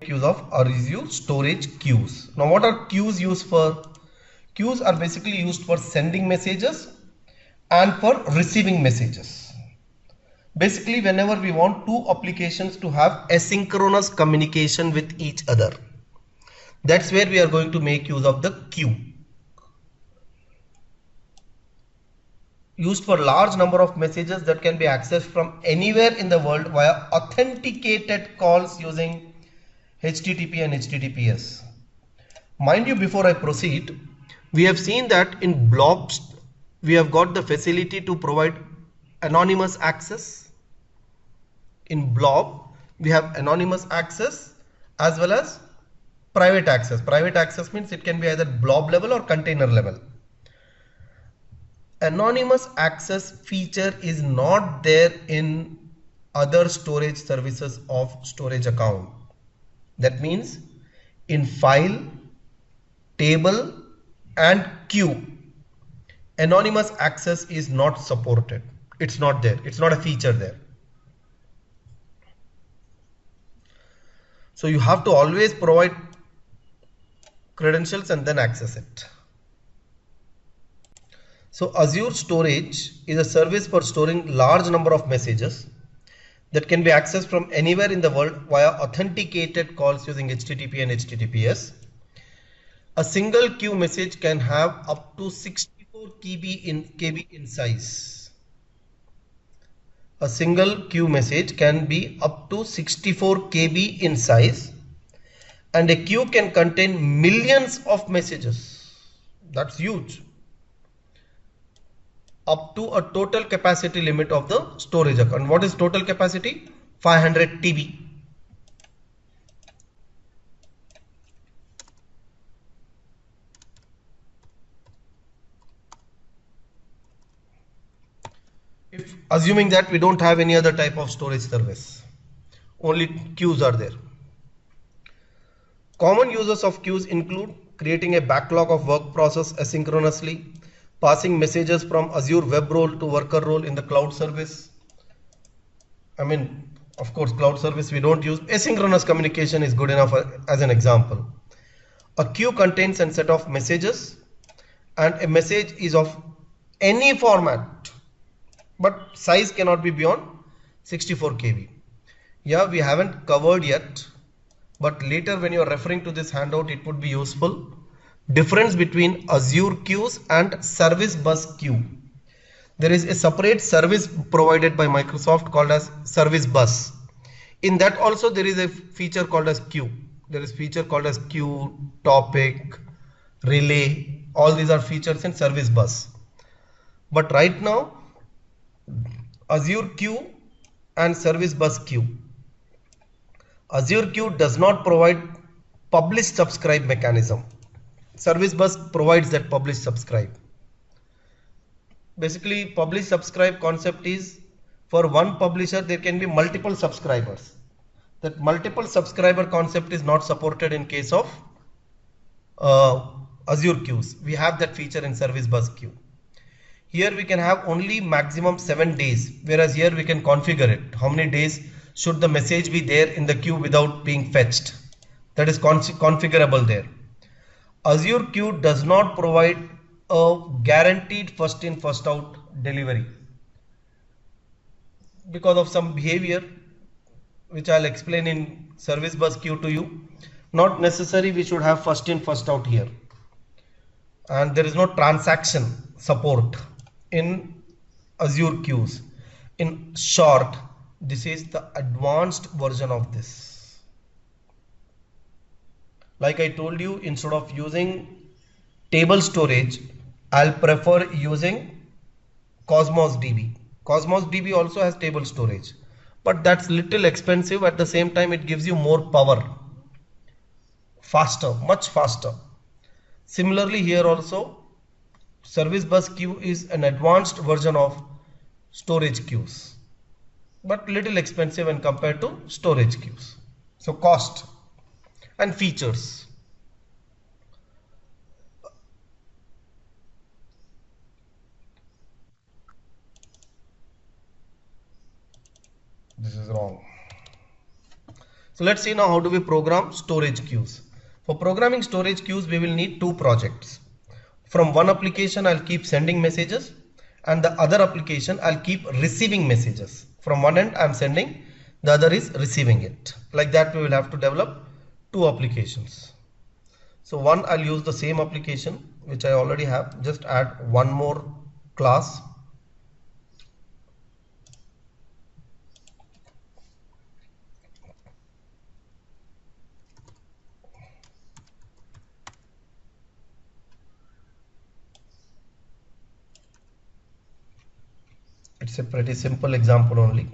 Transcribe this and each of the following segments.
make use of Azure storage queues. Now what are queues used for? Queues are basically used for sending messages and for receiving messages. Basically, whenever we want two applications to have asynchronous communication with each other, that's where we are going to make use of the queue. Used for large number of messages that can be accessed from anywhere in the world via authenticated calls using HTTP and HTTPS. Mind you, before I proceed, we have seen that in blobs we have got the facility to provide anonymous access. In blob we have anonymous access as well as private access. Private access means it can be either blob level or container level. Anonymous access feature is not there in other storage services of storage account. That means in file, table and queue, anonymous access is not supported. It's not there. It's not a feature there. So you have to always provide credentials and then access it. So Azure Storage is a service for storing large number of messages that can be accessed from anywhere in the world via authenticated calls using HTTP and HTTPS. A single queue message can have up to 64 KB in size. A single queue message can be up to 64 KB in size, and a queue can contain millions of messages. That's huge. Up to a total capacity limit of the storage account. What is total capacity? 500 TB. If assuming that we don't have any other type of storage service, only queues are there. Common uses of queues include creating a backlog of work process asynchronously, passing messages from Azure web role to worker role in the cloud service. Of course, cloud service we don't use. Asynchronous communication is good enough as an example. A queue contains a set of messages, and a message is of any format, but size cannot be beyond 64 KB. Yeah, we haven't covered yet, but later when you are referring to this handout, it would be useful. Difference between Azure queues and service bus queue. There is a separate service provided by Microsoft called as service bus. In that also there is a feature called as queue. There is feature called as queue, topic, relay. All these are features in service bus. But right now, Azure queue and service bus queue. Azure queue does not provide publish subscribe mechanism. Service bus provides that publish subscribe. Basically, publish subscribe concept is for one publisher there can be multiple subscribers. That multiple subscriber concept is not supported in case of Azure queues. We have that feature in service bus queue. Here we can have only maximum 7 days, whereas here we can configure it. How many days should the message be there in the queue without being fetched? That is configurable there. Azure queue does not provide a guaranteed first in first out delivery because of some behavior which I'll explain in service bus queue to you. Not necessary we should have first in first out here, and there is no transaction support in Azure queues. In short, this is the advanced version of this. Like I told you, instead of using table storage, I'll prefer using Cosmos DB. Cosmos DB also has table storage, but that's little expensive. At the same time, it gives you more power, faster, much faster. Similarly, here also service bus queue is an advanced version of storage queues, but little expensive when compared to storage queues. So cost and features. This is wrong. So let's see now how do we program storage queues. For programming storage queues, we will need two projects. From one application, I'll keep sending messages, and the other application, I'll keep receiving messages. From one end, I'm sending, the other is receiving it. Like that, we will have to develop two applications. So one, I'll use the same application, which I already have. Just add one more class. It's a pretty simple example only.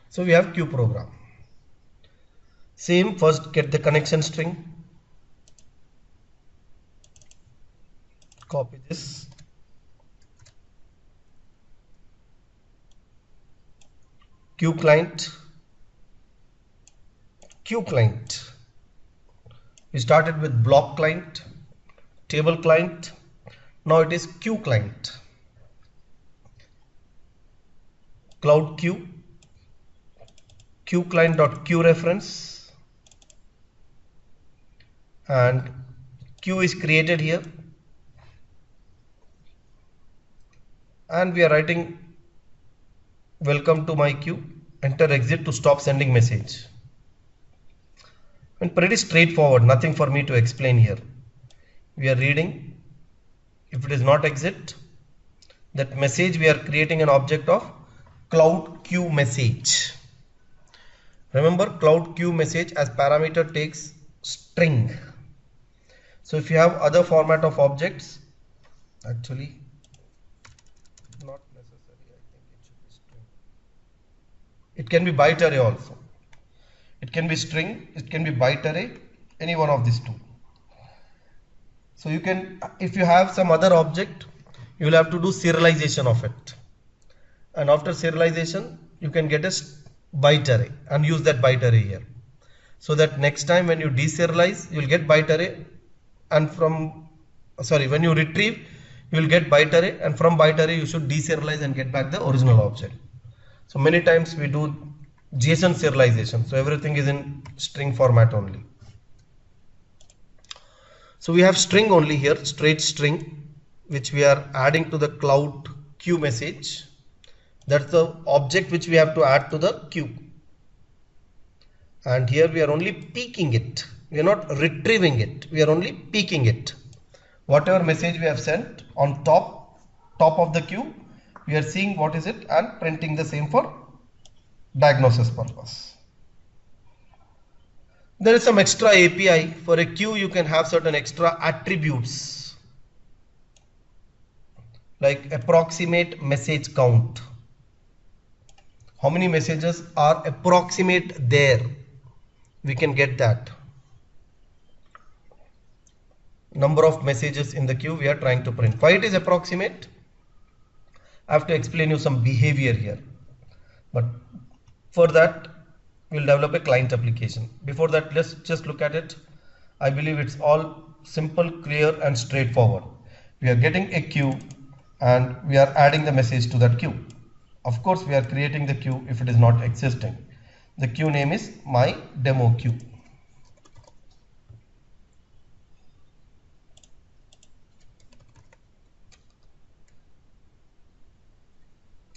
So we have queue program. Same, first get the connection string, copy this, queue client, queue client. We started with block client, table client, now it is queue client. Cloud queue, queue client.queue reference, and queue is created here, and we are writing welcome to my queue, enter exit to stop sending message. And pretty straightforward, nothing for me to explain here. We are reading, if it is not exit, that message we are creating an object of cloud queue message. Remember, cloud queue message as parameter takes string. So if you have other format of objects, actually not necessary, I think it should be string. It can be byte array also. It can be string, it can be byte array, any one of these two. So you can, if you have some other object, you will have to do serialization of it. And after serialization, you can get a byte array and use that byte array here. So that next time when you deserialize, you will get byte array, and when you retrieve, you will get byte array, and from byte array you should deserialize and get back the original object. So many times we do JSON serialization, so everything is in string format only. So we have string only here, straight string, which we are adding to the cloud queue message. That's the object which we have to add to the queue. And here we are only peeking it. We are not retrieving it. We are only peeking it. Whatever message we have sent on top of the queue, we are seeing what is it and printing the same for diagnosis purpose. There is some extra API. For a queue, you can have certain extra attributes like approximate message count. How many messages are approximate there? We can get that. Number of messages in the queue we are trying to print. Why it is approximate? I have to explain you some behavior here. But for that, we'll develop a client application. Before that, let's just look at it. I believe it's all simple, clear, and straightforward. We are getting a queue and we are adding the message to that queue. Of course, we are creating the queue if it is not existing. The queue name is my demo queue.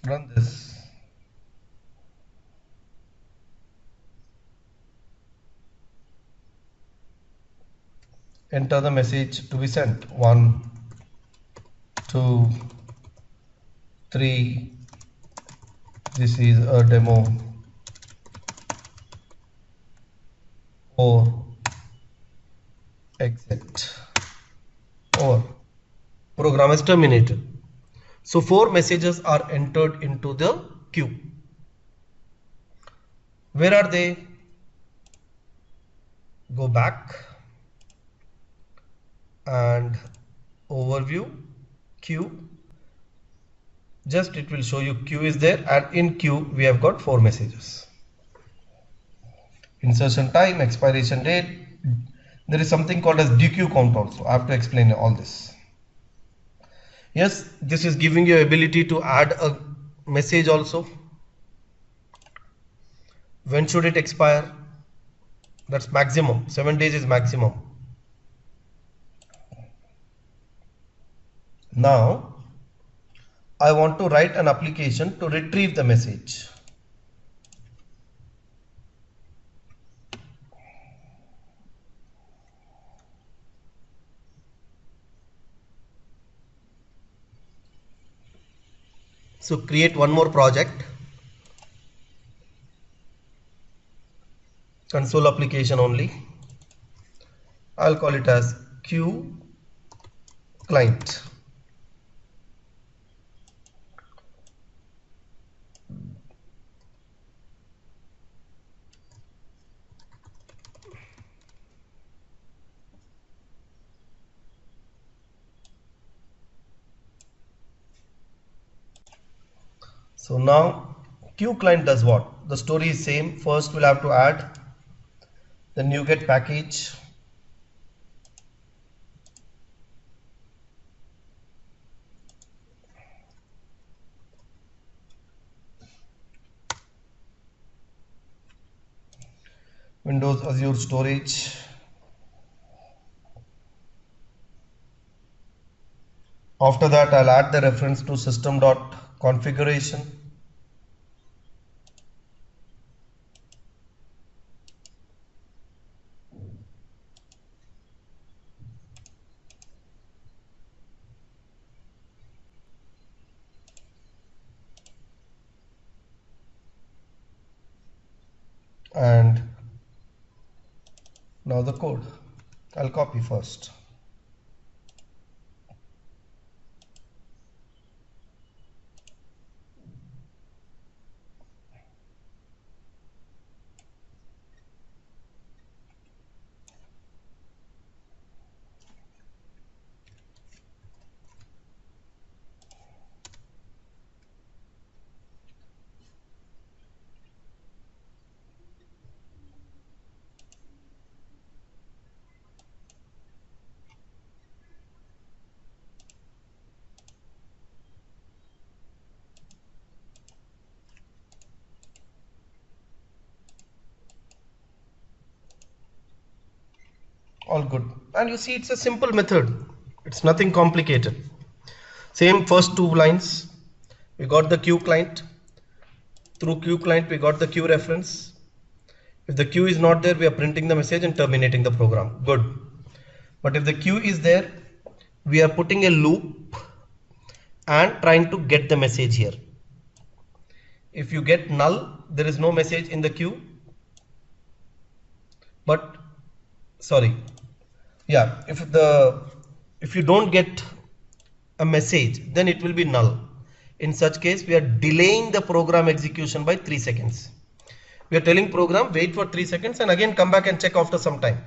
Run this. Enter the message to be sent. 1, 2, 3. This is a demo. 4. Exit. Over. Program is terminated. So 4 messages are entered into the queue. Where are they? Go back and overview, queue. Just it will show you queue is there, and in queue we have got 4 messages. Insertion time, expiration date. There is something called as dequeue count also. I have to explain all this. Yes, this is giving you ability to add a message also. When should it expire? That's maximum. 7 days is maximum. Now I want to write an application to retrieve the message. So create one more project, console application only. I'll call it as Q client. So now Q client does what? The story is same. First we'll have to add the NuGet package. Windows Azure storage. After that I'll add the reference to system.configuration. And now the code. I'll copy first. All good. And you see it's a simple method. It's nothing complicated. Same first 2 lines. We got the queue client. Through queue client we got the queue reference. If the queue is not there, we are printing the message and terminating the program. Good. But if the queue is there, we are putting a loop and trying to get the message here. If you get null, there is no message in the queue. But sorry, yeah, if you don't get a message, then it will be null. In such case, we are delaying the program execution by 3 seconds. We are telling program wait for 3 seconds and again come back and check after some time.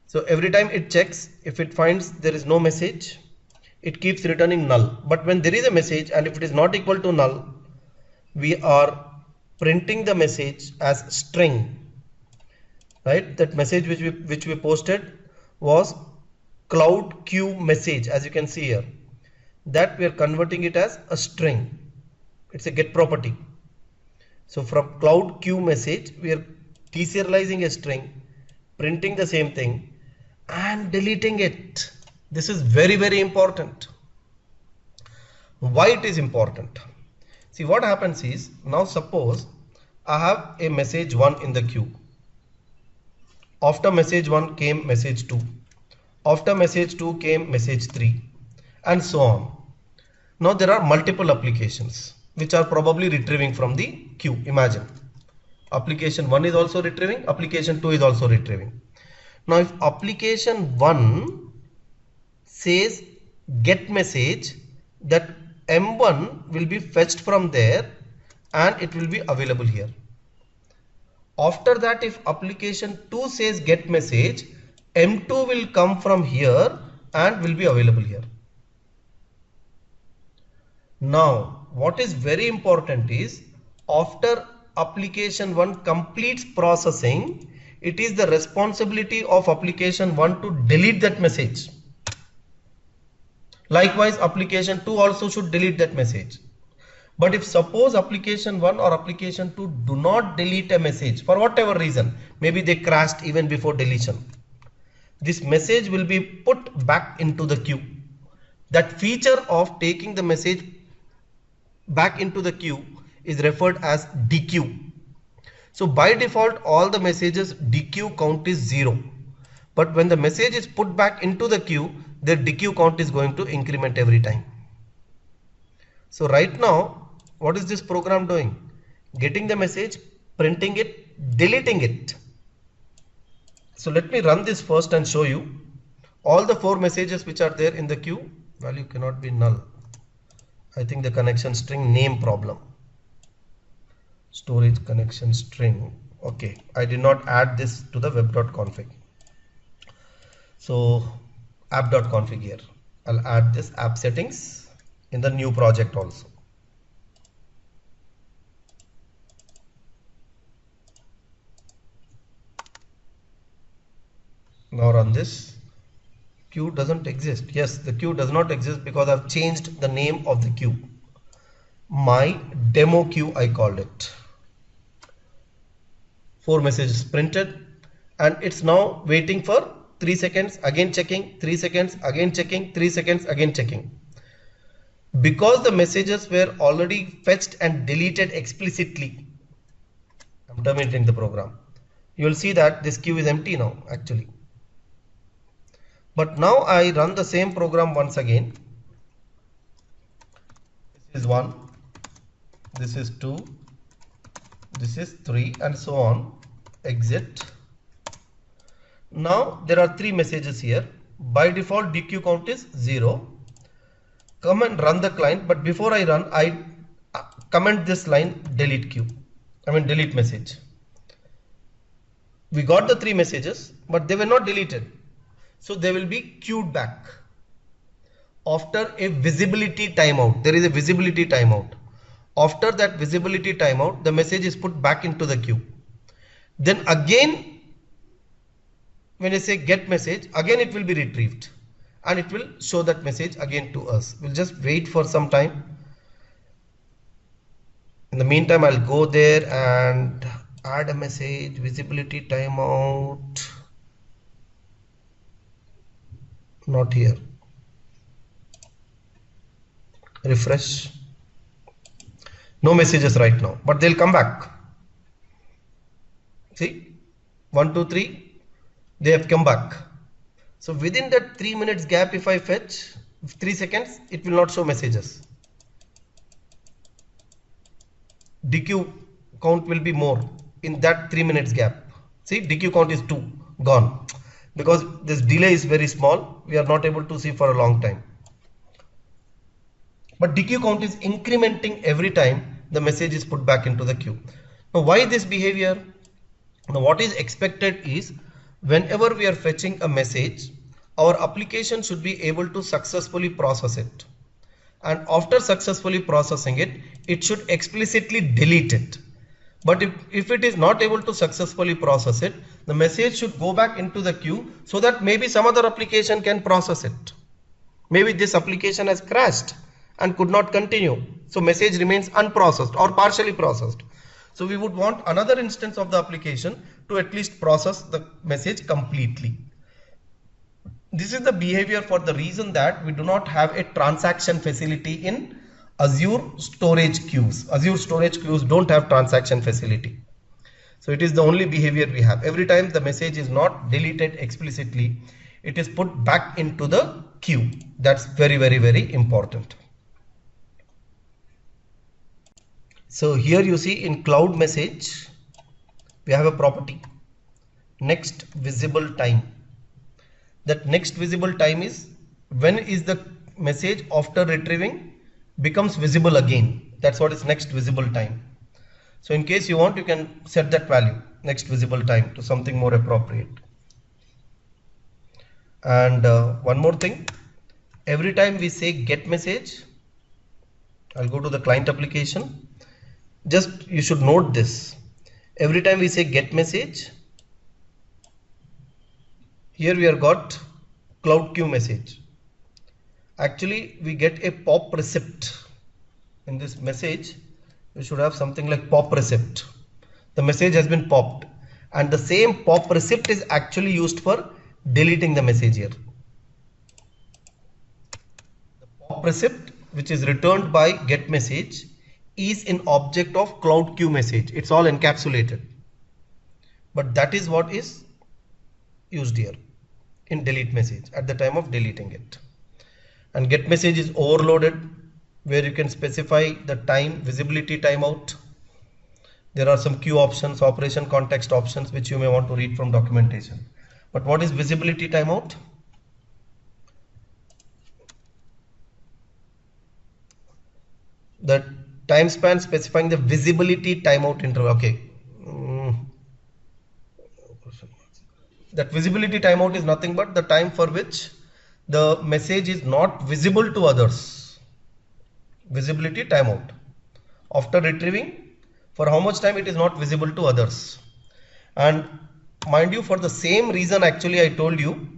So every time it checks, if it finds there is no message, it keeps returning null. But when there is a message and if it is not equal to null, we are printing the message as string. Right, that message which we posted was cloud queue message, as you can see here. That we are converting it as a string. It's a get property. So from cloud queue message, we are deserializing a string, printing the same thing and deleting it. This is very, very important. Why it is important? See, what happens is, now suppose I have a message 1 in the queue. After message 1 came message 2. After message 2 came message 3, and so on. Now there are multiple applications which are probably retrieving from the queue. Imagine application 1 is also retrieving, application 2 is also retrieving. Now if application 1 says get message, that M1 will be fetched from there and it will be available here. After that, if application 2 says get message, M2 will come from here and will be available here. Now, what is very important is after application 1 completes processing, it is the responsibility of application 1 to delete that message. Likewise, application 2 also should delete that message. But if suppose application 1 or application 2 do not delete a message for whatever reason, maybe they crashed even before deletion, this message will be put back into the queue. That feature of taking the message back into the queue is referred as dequeue. So by default, all the messages dequeue count is 0. But when the message is put back into the queue, the dequeue count is going to increment every time. So right now, what is this program doing? Getting the message, printing it, deleting it. So let me run this first and show you all the 4 messages which are there in the queue. Value cannot be null. I think the connection string name problem. Storage connection string. Okay, I did not add this to the web.config. So app.config here. I'll add this app settings in the new project also. Now run this. Queue doesn't exist. Yes, the queue does not exist because I've changed the name of the queue. My demo queue I called it. 4 messages printed and it's now waiting for 3 seconds, again checking, 3 seconds, again checking, 3 seconds, again checking. Because the messages were already fetched and deleted explicitly, I'm terminating the program. You will see that this queue is empty now actually. But now I run the same program once again. This is 1, this is 2, this is 3 and so on. Exit. Now there are 3 messages here. By default dequeue count is 0. Come and run the client, but before I run, I comment this line delete queue. Delete message. We got the 3 messages, but they were not deleted. So they will be queued back. After a visibility timeout, there is a visibility timeout. After that visibility timeout, the message is put back into the queue. Then again, when I say get message, again it will be retrieved and it will show that message again to us. We'll just wait for some time. In the meantime, I'll go there and add a message, visibility timeout. Not here. Refresh. No messages right now, but they'll come back. See, 1, 2, 3, they have come back. So within that 3 minutes gap, if I fetch 3 seconds, it will not show messages. Dequeue count will be more in that 3 minutes gap. See, dequeue count is 2, gone. Because this delay is very small, we are not able to see for a long time. But dequeue count is incrementing every time the message is put back into the queue. Now, why this behavior? Now, what is expected is whenever we are fetching a message, our application should be able to successfully process it. And after successfully processing it, it should explicitly delete it. But if it is not able to successfully process it, the message should go back into the queue so that maybe some other application can process it. Maybe this application has crashed and could not continue. So message remains unprocessed or partially processed. So we would want another instance of the application to at least process the message completely. This is the behavior for the reason that we do not have a transaction facility in Azure storage queues. Azure storage queues don't have transaction facility. So it is the only behavior we have. Every time the message is not deleted explicitly, it is put back into the queue. That's very, very, very important. So here you see in cloud message, we have a property, next visible time. That next visible time is when is the message after retrieving becomes visible again. That's what is next visible time. So in case you want, you can set that value, next visible time, to something more appropriate. And one more thing, every time we say get message, I'll go to the client application. Just you should note this. Every time we say get message, here we have got cloud queue message. Actually, we get a pop receipt. In this message, we should have something like pop receipt. The message has been popped, and the same pop receipt is actually used for deleting the message here. The pop receipt, which is returned by get message, is an object of cloud queue message. It's all encapsulated, but that is what is used here in delete message at the time of deleting it. And get message is overloaded, where you can specify the time, visibility timeout. There are some queue options, operation context options, which you may want to read from documentation. But what is visibility timeout? The time span specifying the visibility timeout interval. Okay. That visibility timeout is nothing but the time for which the message is not visible to others. Visibility timeout. After retrieving, for how much time it is not visible to others. And mind you, for the same reason actually I told you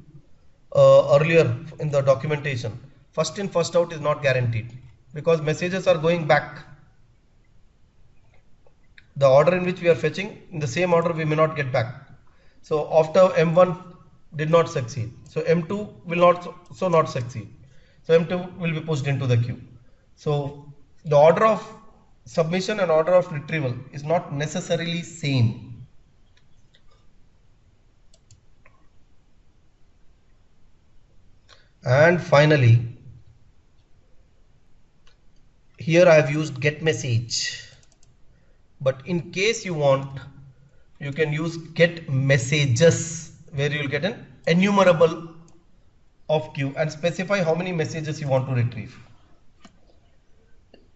earlier in the documentation, first in first out is not guaranteed, because messages are going back. The order in which we are fetching, in the same order we may not get back. So after M1 did not succeed, so M2 will also not succeed. So M2 will be pushed into the queue. So the order of submission and order of retrieval is not necessarily same. And finally, here I have used get message, but in case you want, you can use get messages, where you will get an enumerable of queue and specify how many messages you want to retrieve.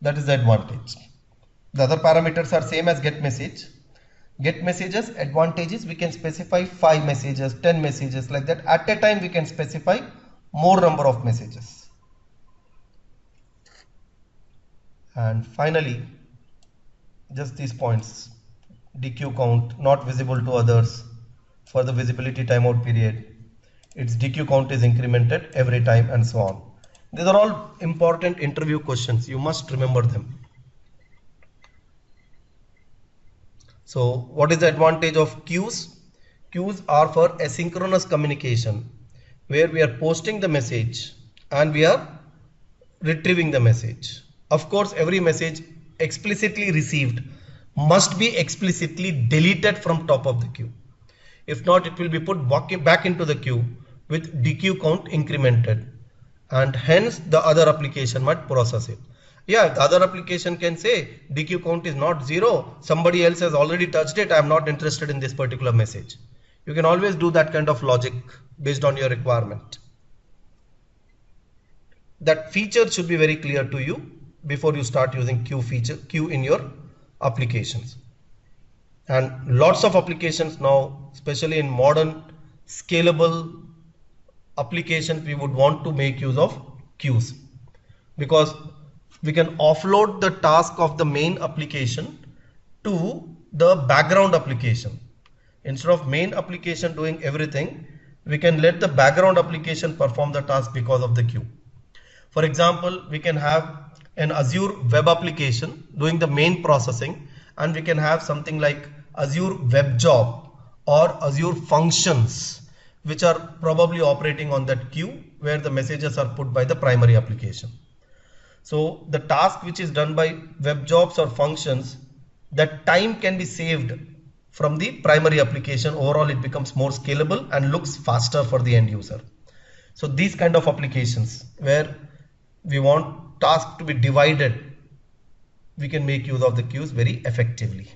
That is the advantage. The other parameters are same as get message. Get messages advantages, we can specify 5 messages, 10 messages, like that. At a time we can specify more number of messages. And finally, just these points: DQ count, not visible to others for the visibility timeout period. Its DQ count is incremented every time, and so on. These are all important interview questions. You must remember them. So what is the advantage of queues? Queues are for asynchronous communication, where we are posting the message and we are retrieving the message. Of course, every message explicitly received must be explicitly deleted from top of the queue. If not, it will be put back into the queue with DQ count incremented, and hence the other application might process it. Yeah, the other application can say DQ count is not 0, somebody else has already touched it, I am not interested in this particular message. You can always do that kind of logic based on your requirement. That feature should be very clear to you before you start using queue in your applications. And lots of applications now, especially in modern scalable applications, we would want to make use of queues, because we can offload the task of the main application to the background application. Instead of main application doing everything, we can let the background application perform the task because of the queue. For example, we can have an Azure web application doing the main processing, and we can have something like Azure web job or Azure functions, which are probably operating on that queue where the messages are put by the primary application. So the task which is done by web jobs or functions, that time can be saved from the primary application. Overall, it becomes more scalable and looks faster for the end user. So these kind of applications where we want tasks to be divided, we can make use of the queues very effectively.